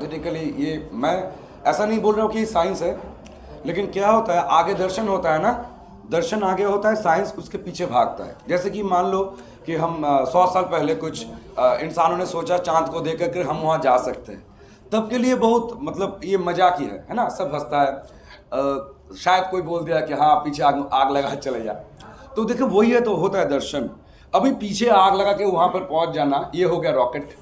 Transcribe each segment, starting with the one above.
Hypothetically, ये मैं ऐसा नहीं बोल रहा हूँ कि साइंस है, लेकिन क्या होता है आगे दर्शन होता है ना, दर्शन आगे होता है, साइंस उसके पीछे भागता है। जैसे कि मान लो कि हम 100 साल पहले कुछ इंसानों ने सोचा चांद को देख कर हम वहाँ जा सकते हैं, तब के लिए बहुत मतलब ये मजाक ही है ना, सब हंसता है। शायद कोई बोल दिया कि हाँ पीछे आग आग लगा चले जा, तो देखो वही है, तो होता है दर्शन। अभी पीछे आग लगा के वहाँ पर पहुँच जाना, ये हो गया रॉकेट।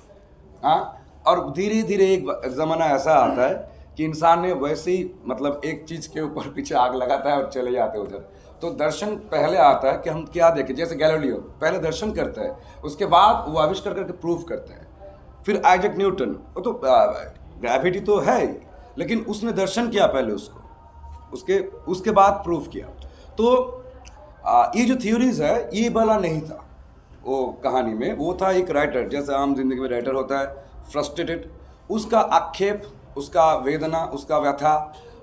हाँ, और धीरे धीरे एक ज़माना ऐसा आता है कि इंसान ने वैसे ही मतलब एक चीज़ के ऊपर पीछे आग लगाता है और चले जाते हैं उधर। तो दर्शन पहले आता है कि हम क्या देखें, जैसे गैलीलियो पहले दर्शन करता है, उसके बाद वो आविष्कार करके प्रूव करते हैं। फिर आइजैक न्यूटन, वो तो ग्रेविटी तो है ही, लेकिन उसने दर्शन किया पहले उसको, उसके उसके बाद प्रूफ किया। तो ये जो थ्योरीज है ये वाला नहीं था वो कहानी में, वो था एक राइटर, जैसे आम जिंदगी में राइटर होता है, फ्रस्ट्रेटेड, उसका आक्षेप, उसका वेदना, उसका व्यथा,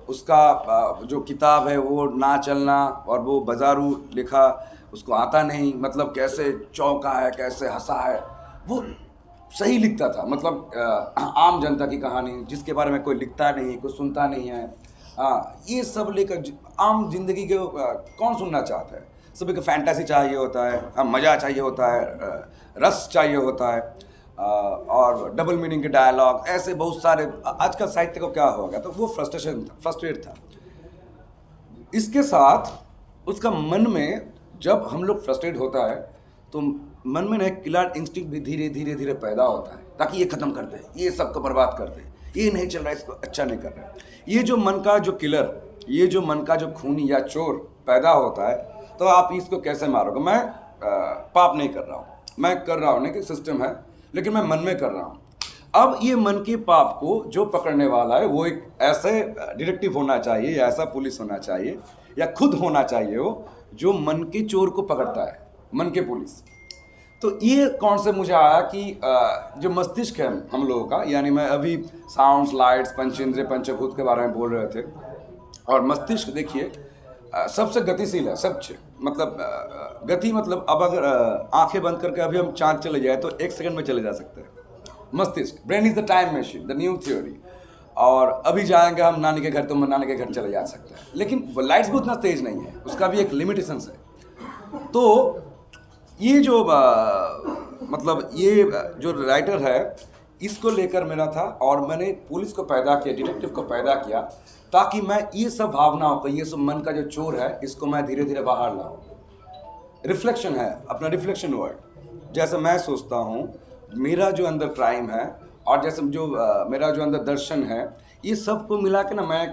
उसका जो किताब है वो ना चलना, और वो बाजारू लिखा, उसको आता नहीं, मतलब कैसे चौंका है, कैसे हंसा है, वो सही लिखता था। मतलब आम जनता की कहानी जिसके बारे में कोई लिखता नहीं, कोई सुनता नहीं है, ये सब लेकर आम जिंदगी के कौन सुनना चाहता है। सभी को फैंटेसी चाहिए होता है, मज़ा चाहिए होता है, रस चाहिए होता है, और डबल मीनिंग के डायलॉग, ऐसे बहुत सारे। आजकल साहित्य को क्या हो गया, तो वो फ्रस्ट्रेट था। इसके साथ उसका मन में, जब हम लोग फ्रस्ट्रेट होता है तो मन में ना एक किलर इंस्टिंक्ट भी धीरे धीरे धीरे पैदा होता है, ताकि ये ख़त्म कर दे, ये सबको बर्बाद कर दे, ये नहीं चल रहा है, इसको अच्छा नहीं कर रहा है। ये जो मन का जो किलर, ये जो मन का जो खूनी या चोर पैदा होता है, तो आप इसको कैसे मारोगे। मैं पाप नहीं कर रहा हूँ, मैं कर रहा हूँ नहीं कि सिस्टम है, लेकिन मैं मन में कर रहा हूँ। अब ये मन के पाप को जो पकड़ने वाला है वो एक ऐसे डिटेक्टिव होना चाहिए, या ऐसा पुलिस होना चाहिए, या खुद होना चाहिए वो जो मन के चोर को पकड़ता है, मन के पुलिस। तो ये कौन से मुझे आया कि जो मस्तिष्क है हम लोगों का, यानी मैं अभी साउंड्स, लाइट्स, पंचेंद्रिय, पंचभूत के बारे में बोल रहे थे, और मस्तिष्क देखिए सबसे गतिशील है, सबसे मतलब गति, मतलब अब अगर आंखें बंद करके अभी हम चांद चले जाए तो 1 सेकंड में चले जा सकते हैं। मस्तिष्क, brain is the time machine, the new theory. और अभी जाएंगे हम नानी के घर तो नानी के घर चले जा सकते हैं, लेकिन वो लाइट्स भी उतना तेज नहीं है, उसका भी एक लिमिटेशंस है। तो ये जो मतलब ये जो राइटर है, इसको लेकर मेरा था, और मैंने पुलिस को पैदा किया, डिटेक्टिव को पैदा किया, ताकि मैं ये सब भावनाओं को, ये सब मन का जो चोर है, इसको मैं धीरे धीरे बाहर लाऊं। रिफ्लेक्शन है, अपना रिफ्लेक्शन वर्ड, जैसे मैं सोचता हूँ, मेरा जो अंदर क्राइम है, और जैसे जो मेरा जो अंदर दर्शन है, ये सब को मिला के ना मैं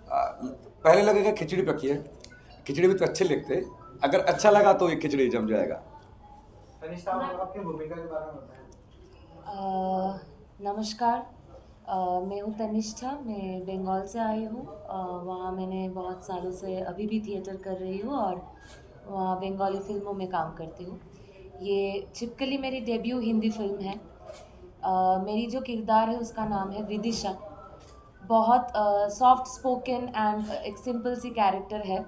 पहले लगेगा खिचड़ी पकी है, खिचड़ी भी तो अच्छे लिखते, अगर अच्छा लगा तो ये खिचड़ी जम जाएगा। तनिष्ठा, आपकी भूमिका के बारे में बताएं। नमस्कार, मैं हूँ तनिष्ठा, मैं बंगाल से आई हूँ। वहाँ मैंने बहुत सालों से अभी भी थिएटर कर रही हूँ, और वहाँ बंगाली फ़िल्मों में काम करती हूँ। ये छिपकली मेरी डेब्यू हिंदी फिल्म है। मेरी जो किरदार है उसका नाम है विदिशा। बहुत सॉफ्ट स्पोकन एंड एक सिंपल सी कैरेक्टर है।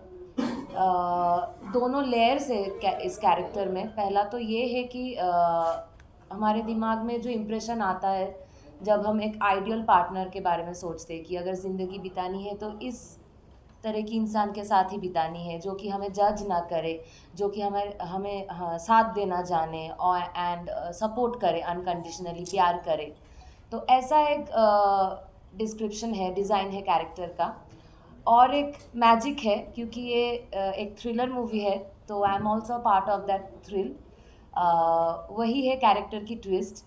दोनों लेयर्स है इस कैरेक्टर में। पहला तो ये है कि हमारे दिमाग में जो इम्प्रेशन आता है जब हम एक आइडियल पार्टनर के बारे में सोचते हैं कि अगर ज़िंदगी बितानी है तो इस तरह की इंसान के साथ ही बितानी है, जो कि हमें जज ना करे, जो कि हमें हमें हाँ, साथ देना जाने और एंड सपोर्ट करे, अनकंडीशनली प्यार करे। तो ऐसा एक डिस्क्रिप्शन है, डिज़ाइन है कैरेक्टर का। और एक मैजिक है, क्योंकि ये एक थ्रिलर मूवी है, तो I am also part of that thrill. वही है कैरेक्टर की ट्विस्ट,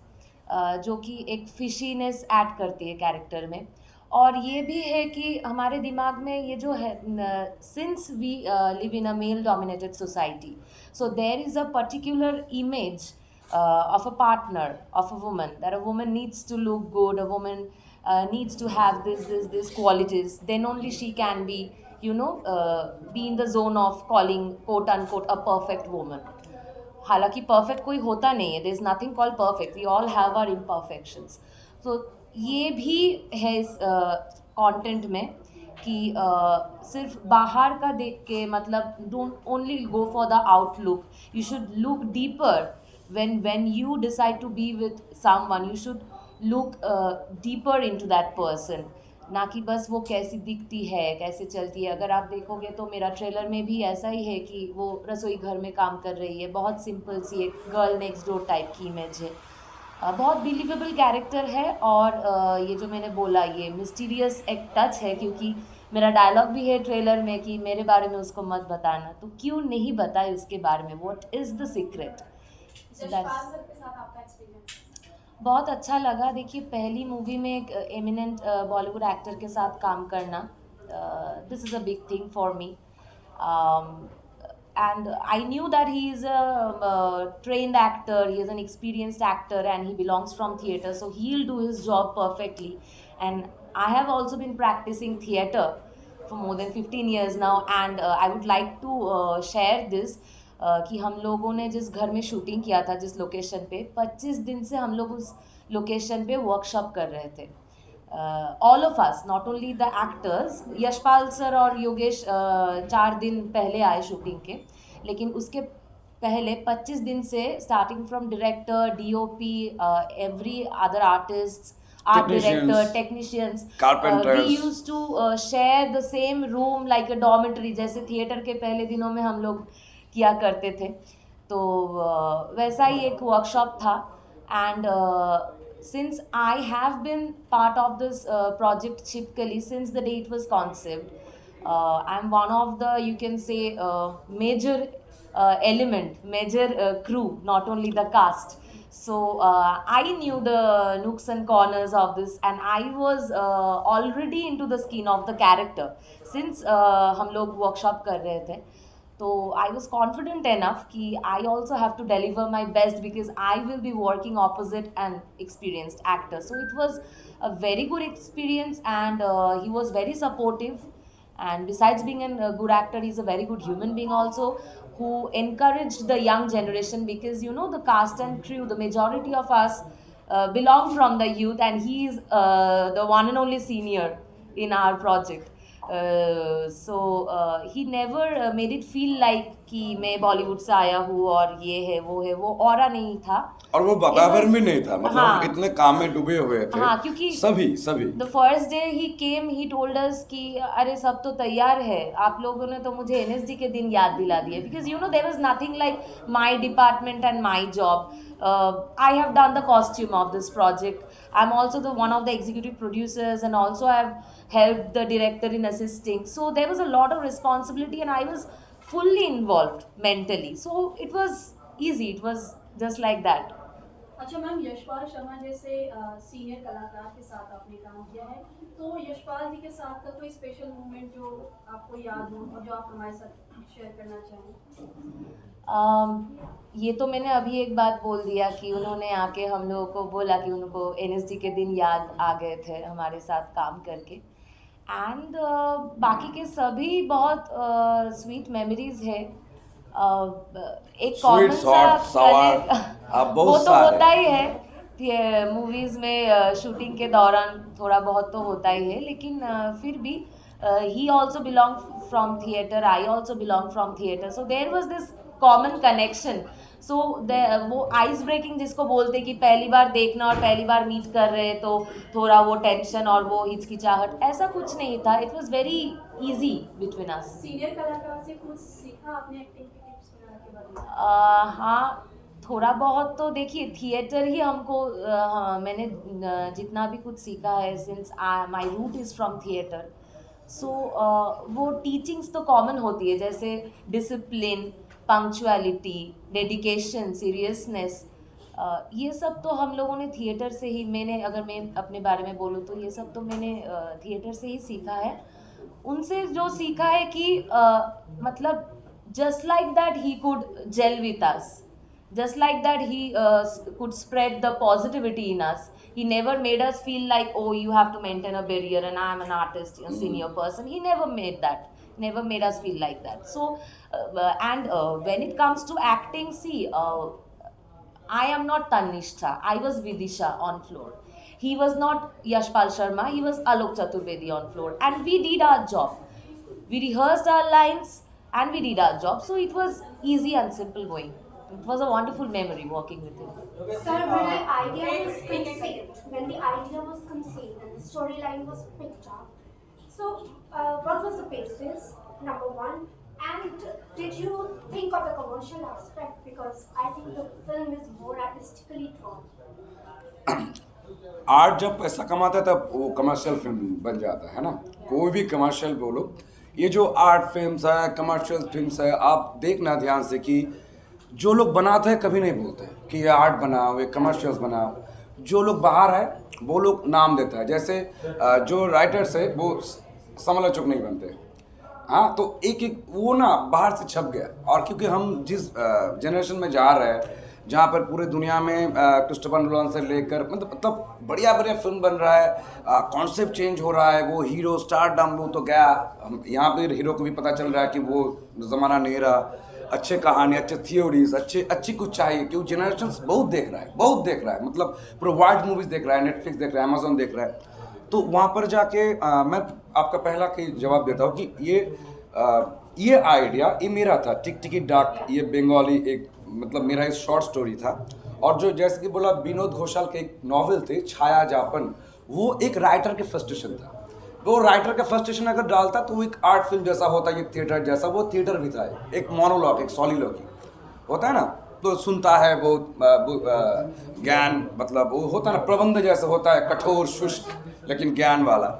जो कि एक फिशीनेस ऐड करती है कैरेक्टर में। और ये भी है कि हमारे दिमाग में ये जो है, since we live in a male dominated society, so there is a particular image of a partner, of a woman, that a woman needs to look good, a woman needs to have this qualities, then only she can be, be in the zone of calling quote unquote a perfect woman. हालांकि perfect कोई होता नहीं है, there is nothing called perfect, we all have our imperfections. तो ये भी है इस कंटेंट में कि सिर्फ बाहर का देख के, मतलब don't only go for the outlook, you should look deeper when you decide to be with someone. You should look deeper into that person, ना कि बस वो कैसी दिखती है कैसे चलती है। अगर आप देखोगे तो मेरा ट्रेलर में भी ऐसा ही है कि वो रसोई घर में काम कर रही है, बहुत सिंपल सी एक गर्ल नेक्स्ट डोर टाइप की इमेज है। बहुत बिलीवेबल कैरेक्टर है और ये जो मैंने बोला ये मिस्टीरियस एक टच है, क्योंकि मेरा डायलॉग भी है ट्रेलर में कि मेरे बारे में उसको मत बताना, तो क्यों नहीं बताए उसके बारे में, what is the secret. Yashpal sir के साथ आपका एक्सपीरियंस? बहुत अच्छा लगा। देखिए पहली मूवी में एक एमिनेंट बॉलीवुड एक्टर के साथ काम करना, this is a big thing for me, and I knew that he is a trained actor, he is an experienced actor, and he belongs from theatre, so he'll do his job perfectly. And I have also been practicing theatre for more than 15 years now, and I would like to share this कि हम लोगों ने जिस घर में shooting किया था, जिस लोकेशन पे 25 दिन से हम लोग उस लोकेशन पे वर्कशॉप कर रहे थे। All of us, not only the actors, Yashpal sir और योगेश 4 दिन पहले आए शूटिंग के, लेकिन उसके पहले 25 दिन से starting from director, DOP, every other artist, art director, technicians, Carpenters. We use to share the same room like a dormitory, जैसे थिएटर के पहले दिनों में हम लोग किया करते थे। तो वैसा ही एक वर्कशॉप था। And since I have been part of this project Chipkali since the day it was conceived, I'm one of the, you can say, major major crew, not only the cast. So I knew the nooks and corners of this, and I was already into the skin of the character since हम लोग workshop कर रहे थे। तो I was confident enough कि I also have to deliver my best because I will be working opposite an experienced actor. So it was a very good experience and he was very supportive, and besides being a good actor, he's a very good human being also, who encouraged the young generation, because you know the cast and crew, the majority of us belong from the youth, and he is the one and only senior in our project. So he never made it feel like कि मैं बॉलीवुड से आया हूँ और ये है, वो aura नहीं था। और वो बतावर भी नहीं था, मतलब हाँ, इतने काम में डूबे हुए थे। हाँ, क्योंकि सभी the first day he came, he told us कि अरे सब तो तैयार है, आप लोगों ने तो मुझे एनएसडी के दिन याद दिला दिए, because you know there was nothing like my department and my job. I have done the costume of this project. I'm also the one of the executive producers, and also I've helped the director in assisting. So there was a lot of responsibility, and I was fully involved mentally. So it was easy. It was just like that. अच्छा ma'am, Yashpal Sharma जैसे senior कलाकार के साथ आपने काम किया है, तो यशपाल जी के साथ का कोई स्पेशल मोमेंट जो आपको याद हो और जो आप हमारे साथ शेयर करना चाहें? ये तो मैंने अभी एक बात बोल दिया कि उन्होंने आके हम लोगों को बोला कि उनको एनएसडी के दिन याद आ गए थे हमारे साथ काम करके। एंड बाकी के सभी बहुत स्वीट मेमोरीज है। एक कॉमन सा बहुत वो तो सारे होता ही है मूवीज़ में, शूटिंग के दौरान थोड़ा बहुत तो होता ही है, लेकिन फिर भी he also belong from theatre, I also belong from theatre, so there was this common connection. So वो आइस ब्रेकिंग जिसको बोलते कि पहली बार देखना और पहली बार मीट कर रहे तो थोड़ा वो टेंशन और वो हिचकिचाहट, ऐसा कुछ नहीं था। It was very easy between us. Senior कलाकार से कुछ सीखा आपने एक्टिंग के टिप्स वगैरह के बारे में? हाँ, थोड़ा बहुत तो देखिए थिएटर ही हमको हाँ, मैंने जितना भी कुछ सीखा है, since my root is from theatre, so वो टीचिंग्स तो कॉमन होती है, जैसे डिसिप्लिन, पंक्चुअलिटी, डेडिकेशन, सीरियसनेस, ये सब तो हम लोगों ने थिएटर से ही, मैंने अगर मैं अपने बारे में बोलूँ तो ये सब तो मैंने थिएटर से ही सीखा है। उनसे जो सीखा है कि मतलब just like that he could gel with us, just like that he could spread the positivity in us. He never made us feel like, oh, you have to maintain a barrier and I am an artist, a senior person. He never made that, never made us feel like that. So and when it comes to acting, see, I am not Tanisha, I was Vidisha on floor. He was not Yashpal Sharma, he was Alok Chaturvedi on floor, and we did our job. We rehearsed our lines and we did our job, so it was easy and simple going. It was a wonderful memory working with him. Sir, when the idea was conceived, when the one scene and the storyline was picked up. So, what was the basis? Number one, and did you think of the commercial aspect? Because I think the film is more artistically drawn. Art जब पैसा कमाता है तब वो commercial film बन जाता है ना। कोई भी कमर्शियल बोलो, ये जो आर्ट फिल्म्स है, कमर्शियल फिल्म्स है, आप देखना ध्यान से कि जो लोग बनाते हैं कभी नहीं बोलते कि ये आर्ट बनाओ, ये कमर्शियल्स बनाओ। जो लोग बाहर है वो लोग नाम देता है, जैसे जो राइटर्स है वो समालोचक नहीं बनते। हाँ, तो एक एक वो ना बाहर से छप गया। और क्योंकि हम जिस जनरेशन में जा रहे हैं जहाँ पर पूरे दुनिया में क्रिस्टोफर नोलन से लेकर मतलब बढ़िया बढ़िया फिल्म बन रहा है, कॉन्सेप्ट चेंज हो रहा है, वो हीरो स्टारडम वो तो गया, यहाँ पे हीरो को भी पता चल रहा है कि वो ज़माना नहीं रहा। अच्छे कहानी, अच्छे थियोरीज, अच्छी कुछ चाहिए, क्योंकि जनरेशन बहुत देख रहा है, मतलब पूरा वाइड मूवीज़ देख रहा है, नेटफ्लिक्स देख रहा है, अमेजोन देख रहा है। तो वहाँ पर जाके मैं आपका पहला की जवाब देता हूँ कि ये आइडिया ये मेरा था। टिक टिकी डाक, ये बंगाली एक मतलब मेरा एक शॉर्ट स्टोरी था। और जो जैसे कि बोला विनोद घोषाल के एक नॉवेल थे छाया जापन, वो एक राइटर के फ्रस्ट्रेशन था। वो राइटर का फ्रस्ट्रेशन अगर डालता तो वो एक आर्ट फिल्म जैसा होता, ये थिएटर जैसा, वो थिएटर भी था, एक मोनोलॉग, एक सॉलिलॉगी होता है ना, तो सुनता है वो ज्ञान, मतलब वो होता है ना प्रबंध जैसा होता है, कठोर शुष्क लेकिन ज्ञान वाला।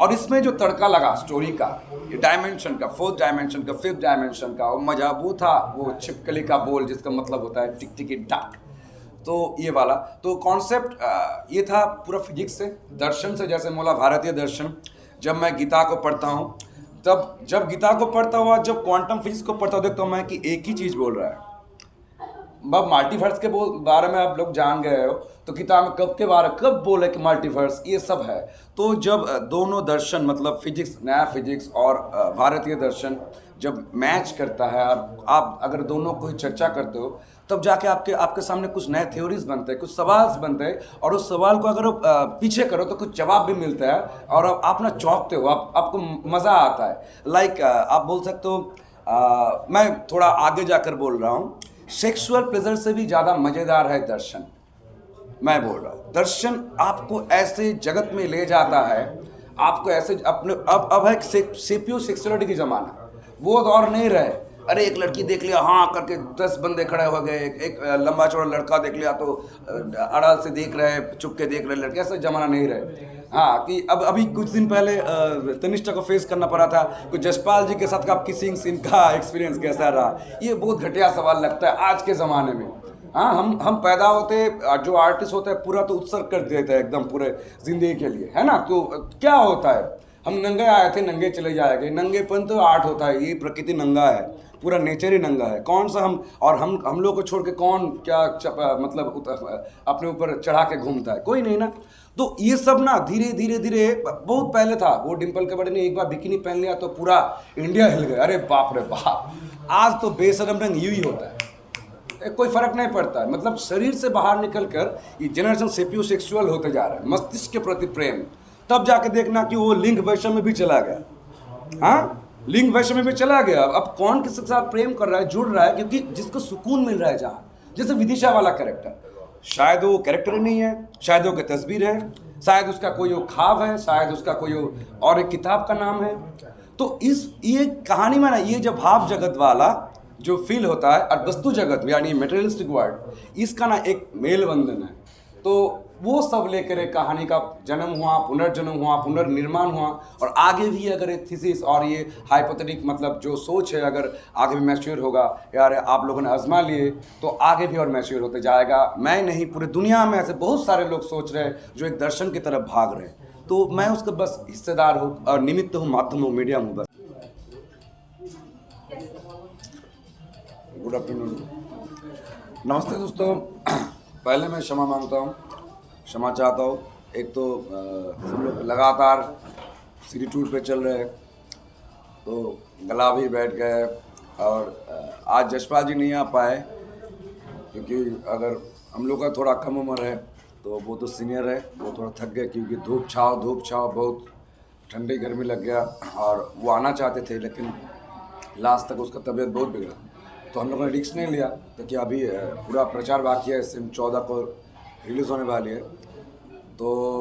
और इसमें जो तड़का लगा स्टोरी का, ये डायमेंशन का, फोर्थ डायमेंशन का, फिफ्थ डायमेंशन का, वो मजा वो था, वो छिपकली का बोल जिसका मतलब होता है टिक टिकी डाक। तो ये वाला तो कॉन्सेप्ट ये था पूरा फिजिक्स से, दर्शन से, जैसे मोला भारतीय दर्शन। जब मैं गीता को पढ़ता हूँ, तब जब गीता को पढ़ता हुआ जब क्वांटम फिजिक्स को पढ़ता हूँ, देखता हूँ मैं कि एक ही चीज़ बोल रहा है। अब मल्टीवर्स के बारे में आप लोग जान गए हो, तो किताब में कब बोले कि मल्टीवर्स, ये सब है। तो जब दोनों दर्शन मतलब फिजिक्स, नया फिजिक्स और भारतीय दर्शन जब मैच करता है, और आप अगर दोनों को ही चर्चा करते हो, तब जाके आपके सामने कुछ नए थ्योरीज बनते हैं, कुछ सवाल बनते हैं, और उस सवाल को अगर पीछे करो तो कुछ जवाब भी मिलता है, और आप ना चौंकते हो, आपको मज़ा आता है। लाइक आप बोल सकते हो, मैं थोड़ा आगे जाकर बोल रहा हूँ, सेक्सुअल प्लेजर से भी ज़्यादा मज़ेदार है दर्शन। मैं बोल रहा हूँ दर्शन आपको ऐसे जगत में ले जाता है, आपको ऐसे अपने अब है सेपियो सेक्सुअलिटी की ज़माना, वो दौर नहीं रहे। अरे एक लड़की देख लिया, हाँ करके 10 बंदे खड़े हो गए, एक लंबा चौड़ा लड़का देख लिया तो अड़ाल से देख रहे, चुप के देख रहे लड़के, ऐसा ज़माना नहीं रहे। हाँ, कि अब अभी कुछ दिन पहले तनिष्ठा को फेस करना पड़ा था, कुछ जसपाल जी के साथ का किसिंग सीन का एक्सपीरियंस कैसा रहा। ये बहुत घटिया सवाल लगता है आज के ज़माने में। हाँ, हम पैदा होते, जो आर्टिस्ट होता है पूरा तो उत्सर्ग कर देते हैं एकदम पूरे ज़िंदगी के लिए, है ना। तो क्या होता है, हम नंगे आए थे नंगे चले जाएंगे, नंगेपन तो आर्ट होता है, ये प्रकृति नंगा है, पूरा नेचर ही नंगा है। कौन सा हम लोग को छोड़ के कौन क्या मतलब अपने ऊपर चढ़ा के घूमता है, कोई नहीं ना। तो ये सब ना धीरे धीरे बहुत पहले था। वो डिम्पल के बड़े ने एक बार बिकिनी पहन लिया तो पूरा इंडिया हिल गया, अरे बाप रे बाप। आज तो बेशरम रंग यूं ही होता है, कोई फर्क नहीं पड़ता है। मतलब शरीर से बाहर निकल कर ये जनरेशन सेपियोसेक्सुअल होते जा रहा है, मस्तिष्क के प्रति प्रेम। तब जाके देखना कि वो लिंग वैषम्य में भी चला गया। हाँ, लिंग वैषम्य में भी चला गया। अब कौन किसके साथ प्रेम कर रहा है, जुड़ रहा है, क्योंकि जिसको सुकून मिल रहा है। जहाँ जैसे विदिशा वाला कैरेक्टर, शायद वो कैरेक्टर ही नहीं है, शायद वो की तस्वीर है, शायद उसका कोई वो ख्वाब है, शायद उसका कोई और एक किताब का नाम है। तो ये कहानी में ना ये जो भाव जगत वाला जो फील होता है, और वस्तु जगत यानी मटेरियलिस्टिक वर्ल्ड, इसका ना एक मेल बंधन है। तो वो सब लेकर एक कहानी का जन्म हुआ, पुनर्जन्म हुआ, पुनर्निर्माण हुआ। और आगे भी अगर एक थीसिस और ये हाइपोथेटिक मतलब जो सोच है, अगर आगे भी मैच्योर होगा, यार आप लोगों ने आजमा लिए, तो आगे भी और मैच्योर होते जाएगा। मैं नहीं, पूरे दुनिया में ऐसे बहुत सारे लोग सोच रहे हैं जो एक दर्शन की तरफ भाग रहे हैं। तो मैं उसका बस हिस्सेदार हूँ और निमित्त हूँ, माध्यम हूँ, मीडियम हूँ बस। गुड आफ्टरनून, नमस्ते दोस्तों। पहले मैं क्षमा मांगता हूँ, क्षमा चाहता हूँ। एक तो हम लोग लगातार सीरी टूर पे चल रहे हैं, तो गला भी बैठ गए। और आज जसपाल जी नहीं आ पाए, क्योंकि अगर हम लोग का थोड़ा कम उम्र है, तो वो तो सीनियर है, वो थोड़ा थक गए, क्योंकि धूप छाव बहुत ठंडी गर्मी लग गया। और वो आना चाहते थे, लेकिन लास्ट तक उसका तबीयत बहुत बिगड़ा, तो हम लोगों ने रिस्क नहीं लिया। क्योंकि अभी पूरा प्रचार बाकी है, सिम 14 को रिलीज़ होने वाली है। तो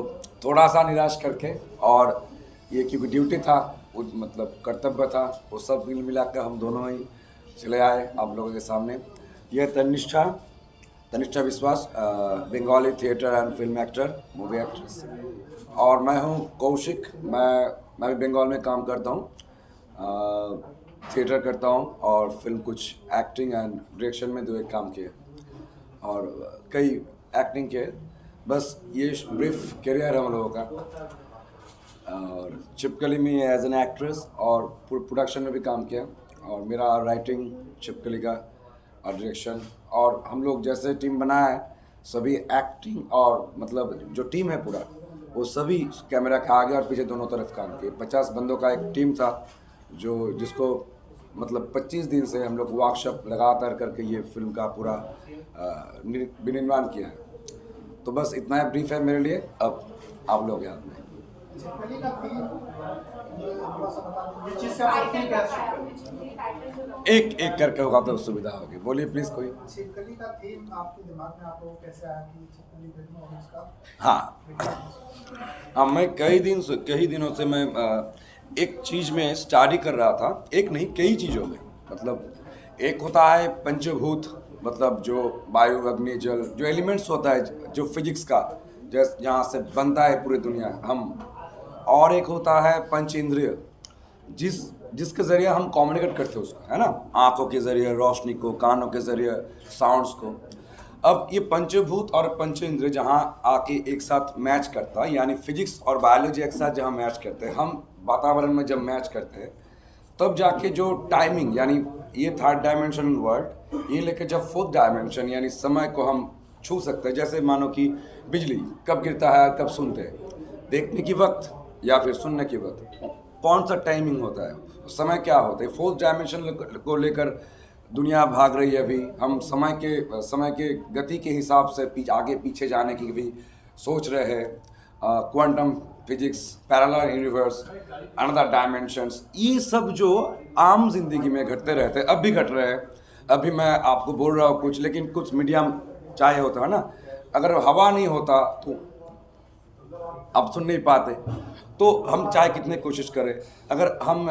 थोड़ा सा निराश करके, और ये क्योंकि ड्यूटी था, मतलब कर्तव्य था, वो सब मिल मिला कर हम दोनों ही चले आए आप लोगों के सामने। ये तनिष्ठा विश्वास, Bengali theatre and film actor, movie actress, और मैं हूँ कौशिक। मैं भी बंगाल में काम करता हूँ, थिएटर करता हूँ और फिल्म, कुछ एक्टिंग एंड डायरेक्शन में 2 एक काम किए और कई एक्टिंग किए। बस ये ब्रीफ करियर है हम लोगों का। और छिपकली में एज एन एक्ट्रेस और प्रोडक्शन में भी काम किया, और मेरा राइटिंग छिपकली का और डायरेक्शन, और हम लोग जैसे टीम बनाया है सभी एक्टिंग, और मतलब जो टीम है पूरा वो सभी कैमरा के आगे और पीछे दोनों तरफ काम किए। 50 बंदों का एक टीम था जिसको मतलब 25 दिन से हम लोग वर्कशॉप लगातार करके ये फिल्म का पूरा विनिर्माण किया है। तो बस इतना ही ब्रीफ है मेरे लिए। अब आप लोग याद में छिपकली का थीम थोड़ा सा बता दो, ये चीज़ से आपको फील कैसे? एक करके होगा तो सुविधा होगी। बोलिए प्लीज़ कोई। छिपकली का थीम आपके दिमाग में आपको कैसे आया कि छिपकली फिल्म और इसका? हाँ, मैं कई दिनों से मैं एक चीज़ में स्टडी कर रहा था। एक नहीं, कई चीज़ों में। मतलब एक होता है पंचभूत, मतलब जो वायु अग्नि जल, जो एलिमेंट्स होता है, जो फिजिक्स का, जैसे जहाँ से बनता है पूरी दुनिया हम। और एक होता है पंच इंद्रिय, जिसके ज़रिए हम कम्युनिकेट करते हैं उसको, है ना, आँखों के ज़रिए रोशनी को, कानों के ज़रिए साउंड्स को। अब ये पंचभूत और पंच इंद्रिय जहाँ आके एक साथ मैच करता है, यानी फिजिक्स और बायोलॉजी एक साथ जहाँ मैच करते हैं, हम वातावरण में जब मैच करते हैं, तब जाके जो टाइमिंग, यानी ये 3rd डायमेंशन वर्ल्ड, ये लेके जब 4th डायमेंशन यानी समय को हम छू सकते हैं। जैसे मानो कि बिजली कब गिरता है, कब सुनते हैं, देखने की वक्त या फिर सुनने की वक्त, कौन सा टाइमिंग होता है, समय क्या होता है। 4th डायमेंशन को लेकर दुनिया भाग रही है। अभी हम समय के गति के हिसाब से आगे पीछे जाने की भी सोच रहे हैं। Quantum physics, parallel universe, another dimensions, ये सब जो आम जिंदगी में घटते रहते हैं, अब भी घट रहे हैं। अभी मैं आपको बोल रहा हूँ कुछ, लेकिन कुछ मीडियम चाहिए होता है ना, अगर हवा नहीं होता तो आप सुन नहीं पाते। तो हम चाहे कितने कोशिश करें, अगर हम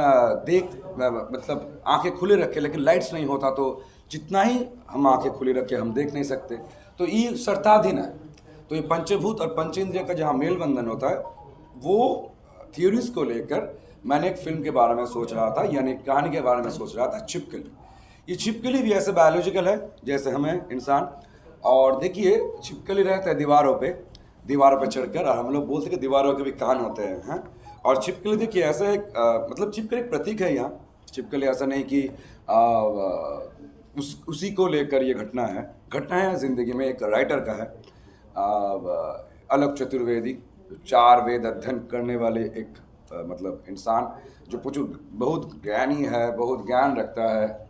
मतलब आंखें खुले रखें, लेकिन लाइट्स नहीं होता तो जितना ही हम आंखें खुली रखें हम देख नहीं सकते। तो ये शर्ताधीन है। तो ये पंचभूत और पंचेंद्रिय का जहाँ मेल बंधन होता है, वो थ्योरीज को लेकर मैंने एक फिल्म के बारे में सोच रहा था, यानी कहानी के बारे में सोच रहा था, छिपकली। ये छिपकली भी ऐसे बायोलॉजिकल है जैसे हमें इंसान। और देखिए, छिपकली रहता है दीवारों पे चढ़कर, और हम लोग बोलते हैं कि दीवारों के भी कान होते हैं। और छिपकली देखिए ऐसा एक मतलब छिपकली एक प्रतीक है यहाँ। छिपकली ऐसा नहीं कि उसी को लेकर ये घटना है ज़िंदगी में। एक राइटर का है, अलक चतुर्वेदी, 4 वेद अध्ययन करने वाले एक मतलब इंसान, जो बहुत ज्ञानी है, बहुत ज्ञान रखता है,